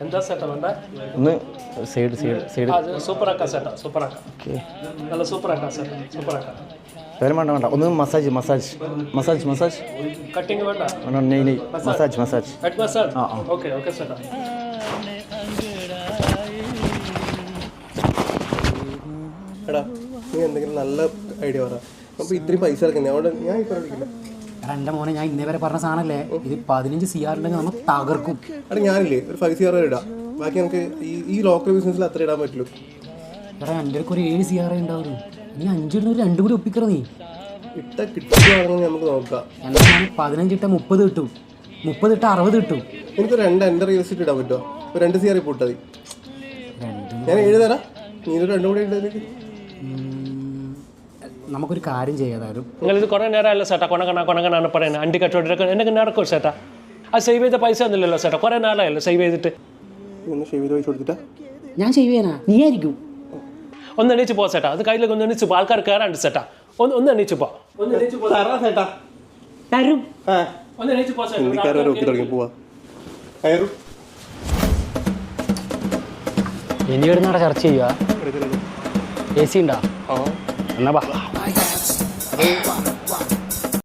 എന്താ സെറ്റാ വേണ്ട? ഒന്ന് സൈഡ് സൈഡ് സൈഡ് സൂപ്പറാക്കാം സെറ്റാ, സൂപ്പറാക്കാം. നല്ല സൂപ്പറാക്കാം സെറ്റാ, സൂപ്പറാക്കാം. വേറെ വേണ്ട വേണ്ട ഒന്ന് massage massage massage massage cutting വേണ്ട? നെയ് നെയ് മസാജ് മസാജ് ഹെഡ് മസാജ്. ആ ആ ഓക്കെ ഓക്കെ സെറ്റാ. എടാ നീ എന്തെങ്കിലും നല്ല ഐഡിയ പറ. അപ്പോൾ ഇത്രയും പൈസ ഇറക്കുന്നത് അതുകൊണ്ട് ഞാൻ ഇപ്പോൾ വിളിക്കില്ല. എടാ എൻ്റെ മോനെ ഞാൻ ഇന്നേ വരെ പറഞ്ഞ സാധനമല്ലേ, ഇത് 15 CR ഉണ്ടെങ്കിൽ നമ്മൾ തകർക്കും. എടാ ഞാനില്ലേ ഒരു 5 CR ഇടാം, ബാക്കി നമുക്ക് ഈ ലോക്കൽ ബിസിനസ്സിൽ അത്ര ഇടാൻ പറ്റുള്ളൂ. എടാ എൻ്റെ ഒരു 7 CR ഉണ്ടാവുള്ളൂ. നീ 5 ഇടുന്ന 2 കൂടി ഒപ്പിക്കറ. നീ ഇട്ട കിട്ടുകയാണെങ്കിൽ നമുക്ക് നോക്കാം. എന്താ 15 ഇട്ട 30 കിട്ടും, 30 ഇട്ട 60 കിട്ടും. എനിക്ക് എൻ്റെ റിയൽ എസ്റ്റേറ്റ് ഇടാൻ പറ്റുമോ? ഒരു 2 CR ഇപ്പോൾ ഇട്ടാൽ മതി. ഞാൻ 7 തരാം, നീ ഒരു 2 കൂടെ ഇട്ടതിലേക്ക്. നമുക്കൊരു കാര്യം ചെയ്യാതായാലും നിങ്ങളിത് കുറേ നേരമല്ല ചേട്ടാ കൊണകണാണ് പറയുന്നത്. അണ്ടി കച്ചവടം എനിക്ക് നടക്കും ചേട്ടാ. അത് സേവ് ചെയ്ത പൈസ ഒന്നുമില്ലല്ലോ ചേട്ടാ, കുറേ നാളായല്ലോ സേവ് ചെയ്തിട്ട്. ഒന്ന് ഷേവ് ചെയ്ത് പൈസ കൊടുത്തിട്ടാ ഞാൻ ചെയ്യാനാ, നീ ആയിരിക്കും. ഒന്ന് എണീച്ച് പോ ചേട്ടാ, അത് കയ്യിലേക്ക് ഒന്ന് എണീച്ച് പോ, ആൾക്കാർ കയറാണ്ട് ചേട്ടാ. ഒന്ന് എണീച്ച് പോ, ഒന്ന് എണീച്ച് പോ ചേട്ടാ. തരും. ഒന്ന് എണീച്ച് പോ ചേട്ടാ. ഹിന്ദിക്കാരെ നോക്കി തുടങ്ങി പോവാ. കയറും ഇനി വരുന്ന ചർച്ച ചെയ്യുക. AC ഉണ്ടോ? ആ എന്നാ